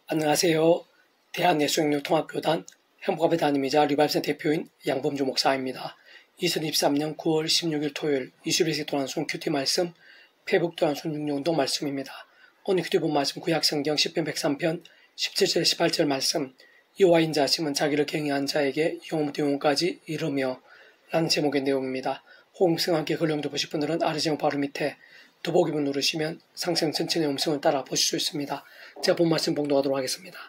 안녕하세요. 대한예수영육통합교단 행복합의 담임이자 리바이브센 대표인 양범주 목사입니다. 2023년 9월 16일 토요일 21세 도난순 큐티 말씀 페북 도난순 6용도 말씀입니다. 오늘 큐티 본 말씀 구약성경 10편 103편 17절 18절 말씀 여호와 인자하심은 자기를 경외한 자에게 영원부터 영원까지 이르며 라는 제목의 내용입니다. 호응성 함께 글 영도 보실 분들은 아래 제목 바로 밑에 더보기문 누르시면 상세한 전체 음성을 따라 보실 수 있습니다. 제가 본 말씀 봉독하도록 하겠습니다.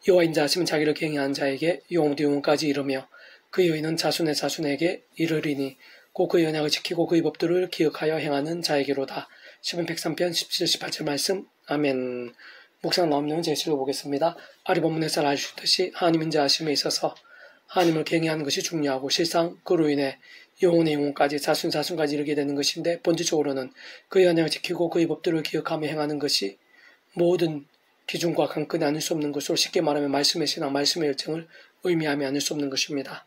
여호와 인자하심은 자기를 경외한 자에게 영원부터 영원까지 이르며 그 여인은 자손의 자손에게 이르리니 곧 그 언약을 지키고 그의 법도를 기억하여 행하는 자에게로다. 시편 103편 17, 18절 말씀. 아멘. 묵상 나오면 제시 읽어보겠습니다. 아래 본문에서 알려주듯이 하나님 인자하심에 있어서 하나님을 경외하는 것이 중요하고 실상 그로 인해 영혼의 영혼까지 자손까지 이르게 되는 것인데 본질적으로는 그의 언약을 지키고 그의 법도를 기억하며 행하는 것이 모든 기준과 관건이 아닐 수 없는 것으로 쉽게 말하면 말씀의 신앙, 말씀의 열정을 의미하며 아닐 수 없는 것입니다.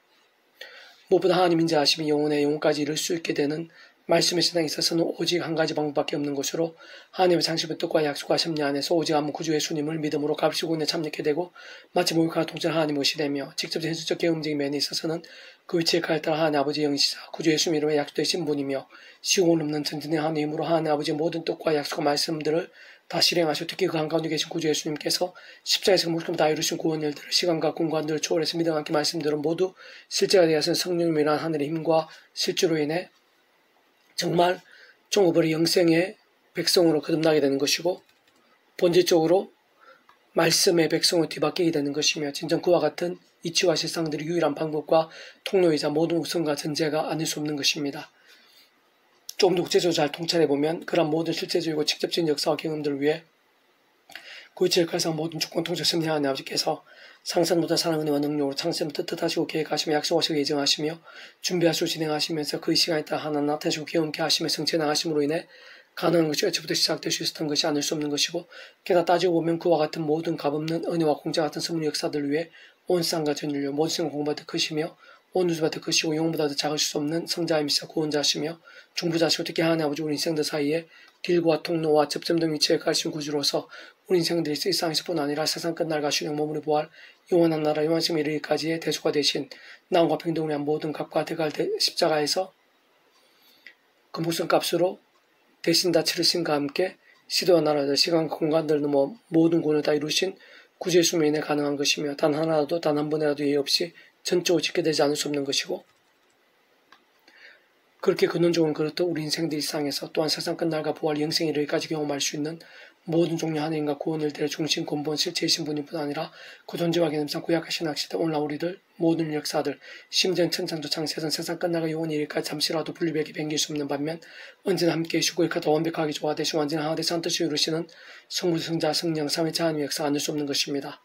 무엇보다 하나님 인자하심이 영혼의 영혼까지 이룰 수 있게 되는 말씀의 신앙에 있어서는 오직 한 가지 방법밖에 없는 것으로 하나님의 장식의 뜻과 약속과 섭리 안에서 오직 한 분 구주 예수님을 믿음으로 값지고 은혜 참여하게 되고 마치 목욕과 통째로 하나님을 의시되며 직접 현실적 경험적인 면에 있어서는 그 위치에 가에 따라 하나님 아버지의 영이시자 구주 예수 이름에 약속되신 분이며 시공을 넘는 전진의 하나님의 힘으로 하나님 아버지의 모든 뜻과 약속과 말씀들을 다 실행하시고 특히 그 한가운데 계신 구주 예수님께서 십자가에서 모든 다 이루신 구원 일들을 시간과 공간들을 초월해서 믿음과 함께 말씀들은 모두 실제가 되어서 성령님이란 하늘의 힘과 실제로 인해 정말 종업의 영생의 백성으로 거듭나게 되는 것이고 본질적으로 말씀의 백성으로 뒤바뀌게 되는 것이며 진정 그와 같은 이치와 실상들이 유일한 방법과 통로이자 모든 우선과 전제가 아닐 수 없는 것입니다. 좀 더 구체적으로 잘 통찰해보면 그런 모든 실제적이고 직접적인 역사와 경험들을 위해 구체적 가상 모든 주권 통치 승리하는 아버지께서 상상보다 사랑 은혜와 능력으로 창세부터 뜻하시고 계획하시며 약속하시고 예정하시며 준비하시고 진행하시면서 그 시간에 따라 하나 나타내시고 경험케 하시며 성취해 나가심으로 인해 가능한 것이 어찌부터 시작될 수 있었던 것이 아닐 수 없는 것이고 게다가 따지고 보면 그와 같은 모든 값없는 은혜와 공짜 같은 선물 역사들을 위해 온 세상과 전 인류 모든 생을 공부보다 더 크시며 온 우주보다 더 크시고 영혼보다 더 작으실 수 없는 성자이시자 구원자시며 중부자시고 특히 하나님 아버지 우리 인생들 사이에 길과 통로와 접점 등 위치에 가신 구주로서 우리 인생들이 이 세상에서뿐 아니라 세상 끝날 가시는 몸으로 부활 영원한 나라 영원심에 이르기까지의 대수가 되신 나음과 평등을 위한 모든 값과 대가를 십자가에서 그 목숨값으로 대신 다 치르신과 함께 시도와 나라들 시간과 공간들 넘어 모든 구원을 다 이루신 구주의 수로 인해 가능한 것이며 단 하나라도 단 한 번이라도 예의 없이 전적으로 짓게 되지 않을 수 없는 것이고 그렇게 근원적으로 그렇듯 우리 인생들 일상에서 또한 세상 끝날과 부활 영생에 이르기까지 경험할 수 있는 모든 종류 하나님과 구원 일들의 중심 근본 실체이신 분일 뿐 아니라 그 존재와 개념상 구약하신 낚시대 오늘날 우리들 모든 역사들 심지어 천창조창 세상 끝나가 영원히 이르기까지 잠시라도 분리되게 변길 수 없는 반면 언제나 함께 계시고 이렇게 더 완벽하게 조화되시고 완전히 하나 되신 뜻을 이루시는 성부 성자 성령 삼위체 하나님의 역사가 아닐 수 없는 것입니다.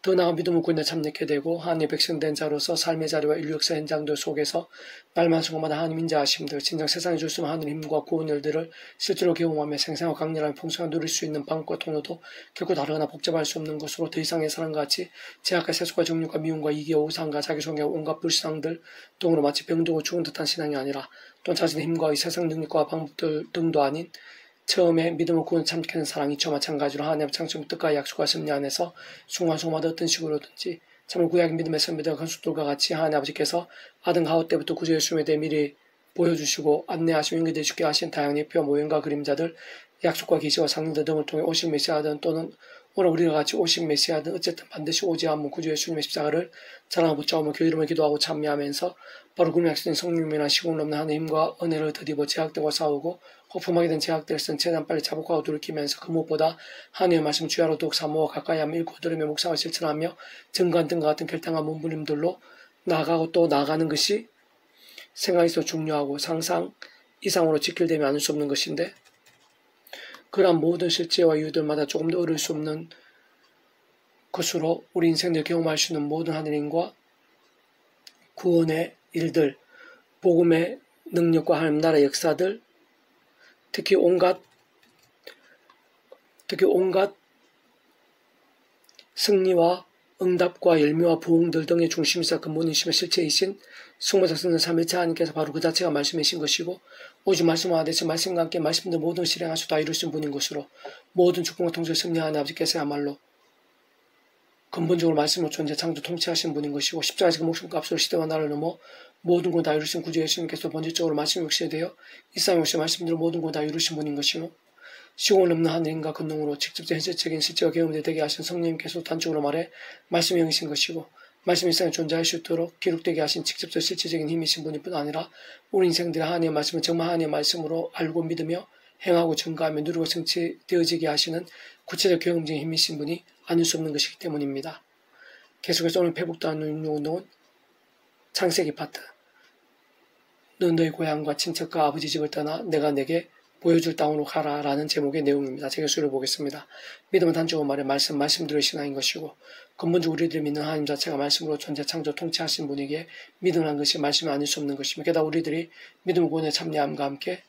더 나아 믿음을 구원에 참여하게 되고 하나님의 백성된 자로서 삶의 자리와 인류 역사 현장들 속에서 날만 순간마다 하나님 인자하심들 진정 세상에 줄 수 있는 하늘의 힘과 구원 일들을 실제로 경험하며 생생하고 강렬한 풍성한 누릴 수 있는 방법과 통로도 결코 다르거나 복잡할 수 없는 것으로 더 이상의 사랑과 같이 제약과 세속과 정욕과 미움과 이기와 우상과 자기소개와 온갖 불상들 등으로 마치 병들고 죽은 듯한 신앙이 아니라 또한 자신의 힘과 이 세상 능력과 방법들 등도 아닌 처음에 믿음을 구원 참기는 사랑이 저와 마찬가지로 하나님의 창조의 뜻과 약속과 섭리 안에서 순간순간마다 어떤 식으로든지 참으로 구약의 믿음의 선배들과 건축들과 같이 하나님 아버지께서 아담 하와 때부터 구주 예수님에 대해 미리 보여주시고 안내하시고 연결되어 주게 하신 다양한 예표와 모형과 그림자들 약속과 계시와 상징들 등을 통해 오신 메시아든 또는 오늘 우리가 같이 오신 메시아든 어쨌든 반드시 오지 않은 구주 예수님의 십자가를 자랑하고 붙잡으며 그 이름을 기도하고 참여하면서 바로 그 약속된 성령님이란 시공을 넘는 하나님과 은혜를 더디고 제약되고 싸우고 거품하게 된 제약들을 최대한 빨리 자복하고 돌이키면서 그 무엇보다 하나님의 말씀 주야로 더욱 사모하고 가까이 하며 읽고 들으며 묵상을 실천하며 증거한 등과 같은 결단과 몸부림들로 나아가고 또 나아가는 것이 생각에서 중요하고 상상 이상으로 지킬되면 않을 수 없는 것인데 그러한 모든 실제와 이유들마다 조금 더 어려울 수 없는 것으로 우리 인생들 경험할 수 있는 모든 하나님과 구원의 일들, 복음의 능력과 하나님 나라의 역사들, 특히 온갖 승리와 응답과 열매와 부흥들 등의 중심이자 근본이시며 실체이신 성모자 성령 삼위일체 하나님께서 바로 그 자체가 말씀이신 것이고 오직 말씀과 대신 말씀과 함께 말씀들 모든 실행하시고 다 이루신 분인 것으로 모든 축복과 통솔 승리하는 아버지께서야말로 근본적으로 말씀으로 존재 창조 통치하신 분인 것이고 십자가에서 그 목숨값으로 시대와 나를 넘어 모든 것 다 이루신 구주 예수님께서 본질적으로 말씀 육신이 되어 이 땅에 오신 말씀대로 모든 것 다 이루신 분인 것이며 시공을 넘는 하늘인과 근능으로 직접적 현실적인 실제와 경험이 되게 하신 성령님께서 단적으로 말해 말씀이 영이신 것이고 말씀이 이 땅에 존재할 수 있도록 기록되게 하신 직접적 실체적인 힘이신 분일 뿐 아니라 우리 인생들의 하나님의 말씀을 정말 하나님의 말씀으로 알고 믿으며 행하고 증거하며 누리고 성취되어지게 하시는 구체적 경험적인 힘이신 분이 아닐 수 없는 것이기 때문입니다. 계속해서 오늘 회복도하는 운동은 창세기 파트. 너 너희 고향과 친척과 아버지 집을 떠나 내가 내게 보여줄 땅으로 가라 라는 제목의 내용입니다. 제가 수를 보겠습니다. 믿음은 단적으로 말해 말씀대로의 신앙인 것이고 근본적으로 우리들이 믿는 하나님 자체가 말씀으로 존재 창조 통치하신 분에게 믿음이라는 것이 말씀이 아닐 수 없는 것이며 게다가 우리들이 믿음 구원의 참여함과 함께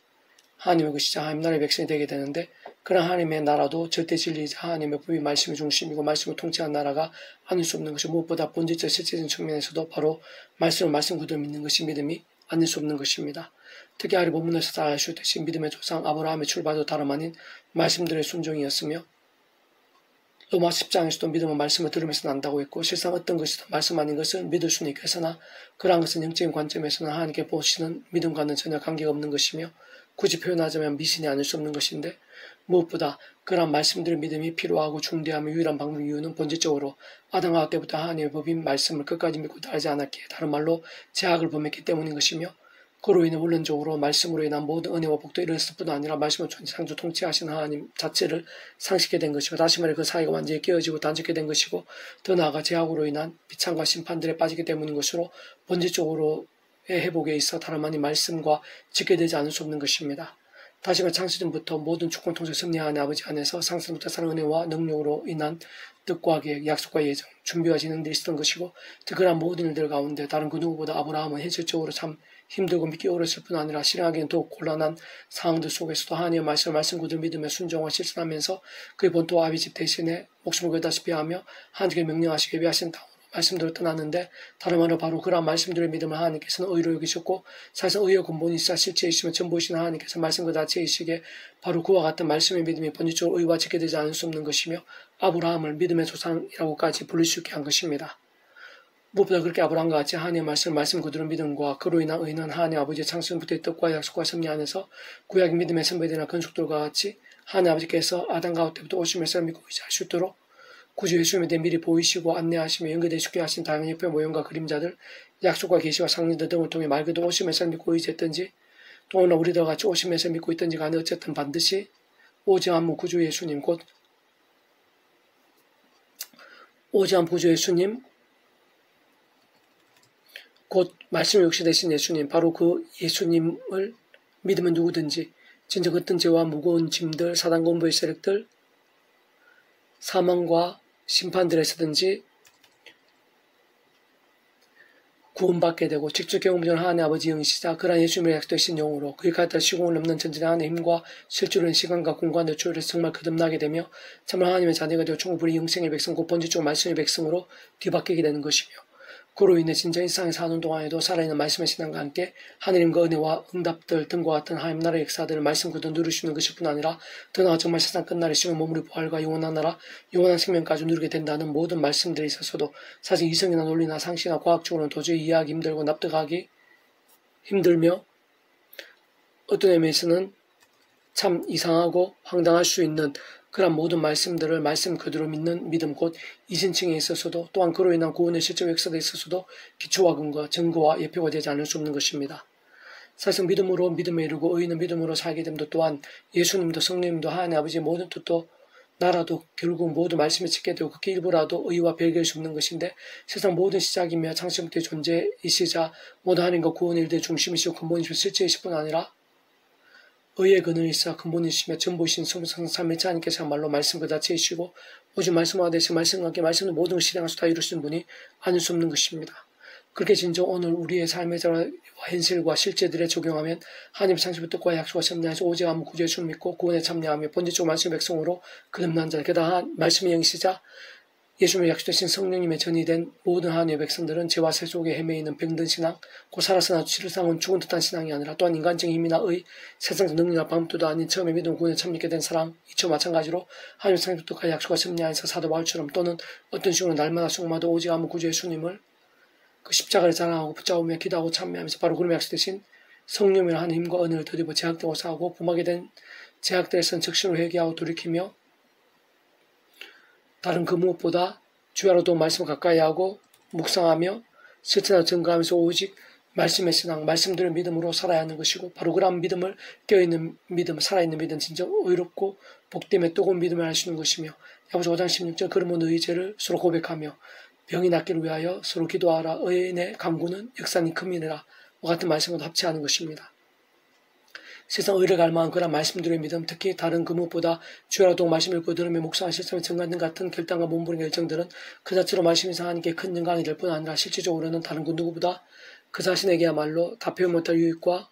하나님의 것이자 하나님 나라의 백성이 되게 되는데 그런 하나님의 나라도 절대 진리이자 하나님의 법이 말씀의 중심이고 말씀을 통치한 나라가 아닐 수 없는 것이 무엇보다 본질적 실제적인 측면에서도 바로 말씀 그대로 믿는 것이 믿음이 아닐 수 없는 것입니다. 특히 아래 본문에서 다 아시듯이 믿음의 조상 아브라함의 출발도 다름 아닌 말씀들의 순종이었으며 로마 10장에서도 믿음은 말씀을 들으면서 난다고 했고 실상 어떤 것이든 말씀 아닌 것을 믿을 수는 있겠으나 그러한 것은 영적인 관점에서는 하나님께 보시는 믿음과는 전혀 관계가 없는 것이며 굳이 표현하자면 미신이 아닐 수 없는 것인데 무엇보다 그러한 말씀들의 믿음이 필요하고 중대하며 유일한 방법 이유는 본질적으로 아담과 하와 때부터 하나님의 법인 말씀을 끝까지 믿고 따르지 않았기에 다른 말로 제약을 범했기 때문인 것이며 그로 인해 원론적으로 말씀으로 인한 모든 은혜와 복도 이르렀을 뿐 아니라 말씀을 창조 통치하신 하나님 자체를 상식게 된 것이고 다시 말해 그 사이가 완전히 깨어지고 단절게 된 것이고 더 나아가 제약으로 인한 비참과 심판들에 빠지기 때문인 것으로 본질적으로의 회복에 있어 다름 아닌 말씀과 직결되지 않을 수 없는 것입니다. 다시 말해 창세전부터 모든 주권 통치 승리하는 아버지 안에서 상세부터 사랑 은혜와 능력으로 인한 뜻과 계획, 약속과 예정, 준비와 진행들이 있었던 것이고 특별한 모든 일들 가운데 다른 그 누구보다 아브라함은 현실적으로 참 힘들고 믿기 어려웠을 뿐 아니라 실행하기는 더욱 곤란한 상황들 속에서도 하나님의 말씀 그대로 믿으며 순종과 실천하면서 그의 본토와 아비 집 대신에 목숨을 걸다시피 하며 하나님께 명령하시기 예비하신 땅으로 말씀대로 떠났는데 다른 말로 바로 그러한 말씀들의 믿음을 하나님께서는 의로 여기셨고 사실상 의의 근본이시자 실체이시며 전부이신 하나님께서 말씀 그 자체이시기에 바로 그와 같은 말씀의 믿음이 본질적으로 의와 직결되지 않을 수 없는 것이며 아브라함을 믿음의 조상이라고까지 부를 수 있게 한 것입니다. 무엇보다 그렇게 아브라함과 같이 하나님의 말씀 그대로 믿음과 그로 인한 의는 하나님 아버지의 창세전부터의 뜻과 약속과 섭리 안에서 구약의 믿음의 선배들이나 건축들과 같이 하나님 아버지께서 아담과 하와 때부터 오심에서 믿고 의지할 수 있도록 구주 예수님에 대해 미리 보이시고 안내하시며 연결되시게 하신 다양한 옆의 모형과 그림자들, 약속과 계시와 상례들 등을 통해 말 그대로 오심에서 믿고 의지했든지 또는 우리들과 같이 오심에서 믿고 있든지 간에 어쨌든 반드시 오직 한 구주 예수님 곧 오직 한 구주 예수님 곧 말씀의 역시 되신 예수님 바로 그 예수님을 믿으면 누구든지 진정 어떤 죄와 무거운 짐들 사단 공부의 세력들 사망과 심판들에서든지 구원받게 되고 직접 경험전 하나님의 아버지 영이시자 그러한 예수님의 약속되신 영으로 그의 가득 시공을 넘는 전진의 하나님의 힘과 실제로는 시간과 공간의 초월해서 정말 거듭나게 되며 참으로 하나님의 자녀가 되어 총부리 영생의 백성 곧 본질적으로 말씀의 백성으로 뒤바뀌게 되는 것이며 그로 인해 진짜 일상에 사는 동안에도 살아있는 말씀의 신앙과 함께 하느님과 은혜와 응답들 등과 같은 하나님 나라의 역사들을 말씀 그대로 누릴 수 있는 것일 뿐 아니라 더 나아 정말 세상 끝날에 시간 머무리 부활과 영원한 나라 영원한 생명까지 누리게 된다는 모든 말씀들이 있어서도 사실 이성이나 논리나 상식이나 과학적으로는 도저히 이해하기 힘들고 납득하기 힘들며 어떤 의미에서는 참 이상하고 황당할 수 있는 그런 모든 말씀들을 말씀 그대로 믿는 믿음 곧 이신층에 있어서도 또한 그로 인한 구원의 실제 역사에 있어서도 기초와 근거, 증거와 예표가 되지 않을 수 없는 것입니다. 사실 믿음으로 믿음에 이르고 의인은 믿음으로 살게 됨도 또한 예수님도 성령님도 하나님 아버지의 모든 뜻도 나라도 결국 모두 말씀에 짓게 되고 그게 일부라도 의와 별개일 수 없는 것인데 세상 모든 시작이며 창세부터의 존재이시자 모든 하나님과 구원의 일들의 중심이시고 근본이시고 실제이실 뿐 아니라 의의 근원이시자 근본이시며 전부이신 성삼일체 하나님께서 말로 말씀 그 자체이시고 오직 말씀과 대신 말씀과 함께 말씀은 모든 것을 실행할 수 다 이루시는 분이 아닐 수 없는 것입니다. 그렇게 진정 오늘 우리의 삶의 현실과 실제들에 적용하면 하나님의 창세부터 뜻과 약속과 섭리하여서 오직 한 구주 예수를 믿고 구원에 참여하며 본질적으로 말씀의 백성으로 거듭난 자 게다가 말씀의 영이시자 예수님의 약속되신 성령님의 전이 된 모든 하나님의 백성들은 죄와 세 속에 헤매이는 병든 신앙, 곧 살아서나 실상은 죽은 듯한 신앙이 아니라 또한 인간적인 힘이나 의, 세상적 능력이나 방법도 아닌 처음에 믿음 구원에 참여하게 된 사랑, 이처 마찬가지로 하나님의 상속도까지 약속과 섭리 안에서 사도 바울처럼 또는 어떤 식으로 날마다 수고마다 오직 아무 구주 예수님을 그 십자가를 자랑하고 붙잡으며 기도하고 참여하면서 바로 그름의 약속되신 성령이라 하는 힘과 은혜를 더디고 제약되고 싸우고 범하게 된 제약들에서는 적신으로 회개하고 돌이키며 다른 그 무엇보다 주야로도 말씀을 가까이 하고 묵상하며 실천하고 증거하면서 오직 말씀의 신앙, 말씀들의 믿음으로 살아야 하는 것이고 바로 그런 믿음을 깨어있는 믿음, 살아있는 믿음, 진짜 의롭고 복됨에 뜨거운 믿음을 할 수 있는 것이며 야고보서 5장 16절 그러므로 너희 죄를 서로 고백하며 병이 낫기를 위하여 서로 기도하라. 의인의 간구는 역사니 큼이니라. 와 같은 말씀과 합치하는 것입니다. 세상 의를 갈망한 그런 말씀들의 믿음, 특히 다른 그 무엇보다 주야로도 말씀을 읽고 들으며 묵상한 실천을 증거하는 같은 결단과 몸부림의 열정들은 그 자체로 말씀이 하나님께 큰 영광이 될 뿐 아니라 실질적으로는 다른 그 누구보다 그 자신에게야말로 다 표현 못할 유익과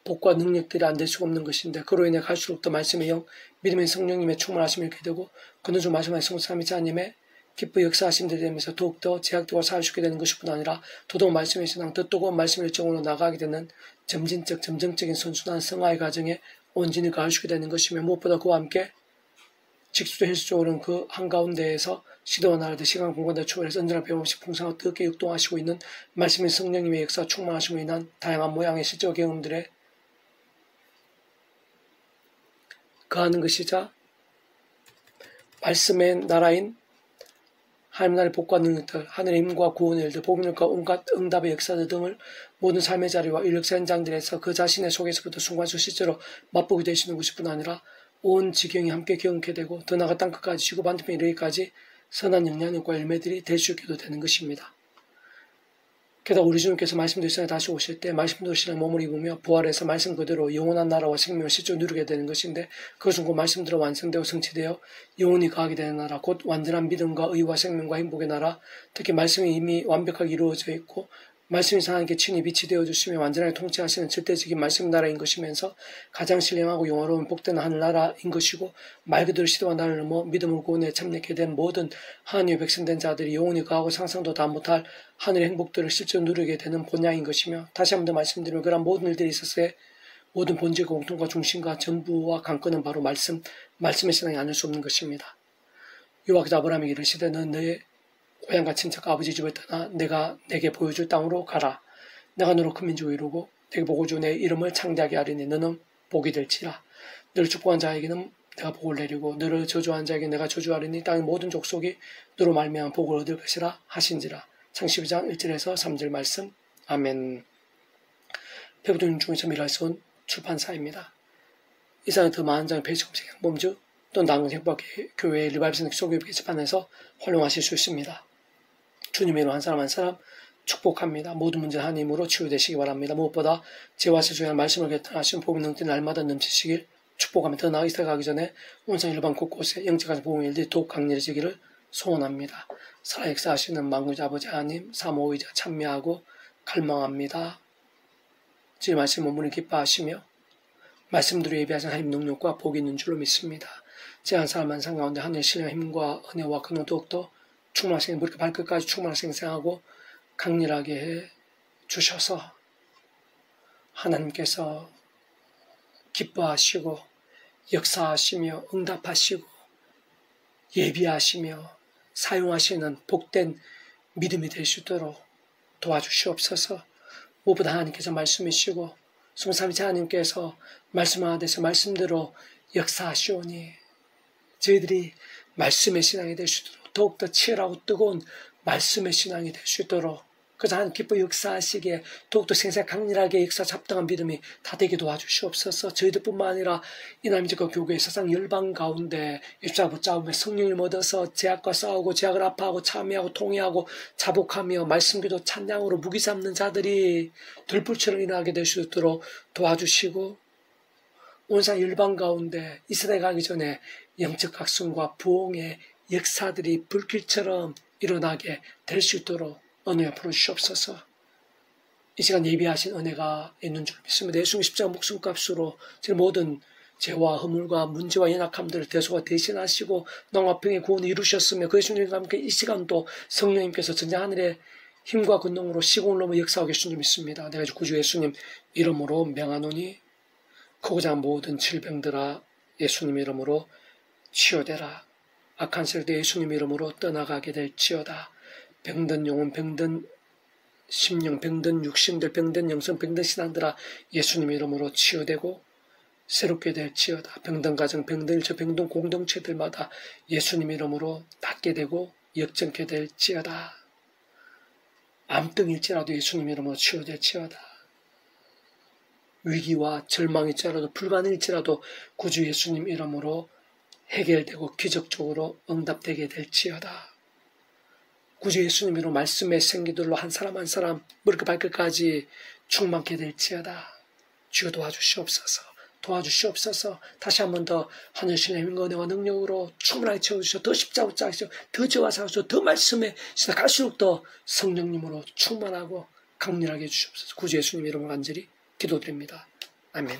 복과 능력들이 안 될 수가 없는 것인데 그로 인해 갈수록 더 말씀의 영, 믿음의 성령님의 충만하심을 잃게 되고 그는 주 말씀하신 성삼위자 하나님의 기쁘 역사하심들이 되면서 더욱더 제약되고 살 수 있게 되는 것뿐 아니라 더더욱 말씀의 신앙, 더 뜨거운 말씀의 열정으로 나가게 되는 점진적, 점정적인 선순환 성화의 과정에 온전히 가할 수 있게 되는 것이며 무엇보다 그와 함께 직수도 현실적으로는 그 한가운데에서 시대와 나라들 시간 공간들 초월해서 언제나 배움없이 풍성하고 뜨겁게 역동하시고 있는 말씀의 성령님의 역사 충만하심으로 인한 다양한 모양의 실제와 경험들에 거하는 것이자 말씀의 나라인 하나님 나라의 복과 능력들, 하늘의 힘과 구원의 일들, 복음과 온갖 응답의 역사들 등을 모든 삶의 자리와 인력사 현장들에서 그 자신의 속에서부터 순간순간 실제로 맛보게 되시는 것뿐 아니라 온 지경이 함께 경험하게 되고 더 나아가 땅끝까지 지구 반대편에 이르기까지 선한 영향력과 열매들이 될 수 있게도 되는 것입니다. 게다가 우리 주님께서 말씀도 세상에 다시 오실 때 말씀도 신의 몸을 입으며 부활해서 말씀 그대로 영원한 나라와 생명을 실제로 누리게 되는 것인데 그것은 곧 말씀대로 완성되고 성취되어 영원히 가하게 되는 나라 곧 완전한 믿음과 의와 생명과 행복의 나라 특히 말씀이 이미 완벽하게 이루어져 있고 말씀이 하나님께 친히 빛이 되어주시며 완전하게 통치하시는 절대적인 말씀 나라인 것이면서 가장 신령하고 영화로운 복된 하늘나라인 것이고 말 그대로 시대와 나를 넘어 믿음을 구원에 참여하게 된 모든 하나님의 백성된 자들이 영원히 가하고 상상도 다 못할 하늘의 행복들을 실제로 누리게 되는 본향인 것이며 다시 한 번 더 말씀드리면 그런 모든 일들이 있었을 때 모든 본질과 공통과 중심과 전부와 관건은 바로 말씀의 신앙이 아닐 수 없는 것입니다. 여호와께서 아브라함에게 이르시되 너는 너의 고향과 친척과 아버지 집을 떠나 내가 내게 보여줄 땅으로 가라. 내가 너로 큰 민족을 이루고 내게 복을 주 내 이름을 창대하게 하리니 너는 복이 될지라. 너를 축복한 자에게는 내가 복을 내리고 너를 저주한 자에게 내가 저주하리니 땅의 모든 족속이 너로 말미암아 복을 얻을 것이라 하신지라. 창세기 12장 1절에서 3절 말씀. 아멘. 배부님 중에서 미라에서 온 출판사입니다. 이 사람은 더 많은 장의 페이지 검색 양범주 또 나은 행복교회의 리바이브센터 소교육 게시판에서 활용하실 수 있습니다. 주님의 이름 한 사람 한 사람 축복합니다. 모든 문제는 하나님으로 치유되시기 바랍니다. 무엇보다 죄와 세수의 말씀을 개탄하신 복음 능력이 날마다 넘치시길 축복하며 더 나아 이스라엘 가기 전에 온상 일반 곳곳에 영적인 복음의 일들이 더욱 강렬해지기를 소원합니다. 살아 역사하시는 만군의 아버지 하나님 사모의자 참여하고 갈망합니다. 주의 말씀 몸으로 기뻐하시며 말씀대로 예비하신 하나님 능력과 복이 있는 줄로 믿습니다. 제 한 사람 한 사람 가운데 하늘의 신의 힘과 은혜와 근원 더욱더 충만하신 머리끝 발끝까지 충만하신 생생하고 강렬하게 해 주셔서 하나님께서 기뻐하시고 역사하시며 응답하시고 예비하시며 사용하시는 복된 믿음이 될 수 있도록 도와주시옵소서. 무엇보다 하나님께서 말씀이시고 성삼위자 하나님께서 말씀하듯이 말씀대로 역사하시오니 저희들이 말씀의 신앙이 될 수 있도록 더욱더 치열하고 뜨거운 말씀의 신앙이 될 수 있도록 그래서 하나님 기뻐 역사하시기에 더욱더 생생 강렬하게 역사 잡당한 믿음이 다 되게 도와주시옵소서. 저희들뿐만 아니라 이남지과 교회 세상 열방 가운데 입사 붙잡으며 성령을 얻어서 제약과 싸우고 제약을 아파하고 참여하고 통회하고 자복하며 말씀기도 찬양으로 무기 잡는 자들이 들불처럼 일어나게 될 수 있도록 도와주시고 온상 열방 가운데 이스라엘 가기 전에 영적 각성과 부흥의 역사들이 불길처럼 일어나게 될 수 있도록 은혜에 풀어주시옵소서. 이 시간 예비하신 은혜가 있는 줄 믿습니다. 예수님 십자가 목숨값으로 지금 모든 죄와 허물과 문제와 연약함들을 대소가 대신하시고 농화병의 구원을 이루셨으며 그 예수님과 함께 이 시간도 성령님께서 전장 하늘의 힘과 권능으로 시공을 넘어 역사하고 계신 줄 믿습니다. 내가 구주 예수님 이름으로 명하노니 크고자 모든 질병들아 예수님 이름으로 치유되라. 악한 세력도 예수님 이름으로 떠나가게 될지어다. 병든 영혼, 병든 심령, 병든 육신들, 병든 영성, 병든 신앙들아 예수님 이름으로 치유되고 새롭게 될지어다. 병든 가정, 병든 일처, 병든 공동체들마다 예수님 이름으로 낫게 되고 역전케 될지어다. 암등일지라도 예수님 이름으로 치유될지어다. 위기와 절망일지라도 불가능일지라도 구주 예수님 이름으로 해결되고 기적적으로 응답되게 될지어다. 구주 예수님 이름으로 말씀의 생기들로 한 사람 한 사람 머리끝 발끝까지 충만케 될지어다. 주여 도와주시옵소서. 다시 한 번 더 하늘신의 힘과 은혜와 능력으로 충분하게 채워주셔서 더 십자가 하시고 더 저와 사셔서 더 말씀에 갈수록 더 성령님으로 충만하고 강렬하게 해주시옵소서. 구주 예수님 이름으로 간절히 기도드립니다. 아멘.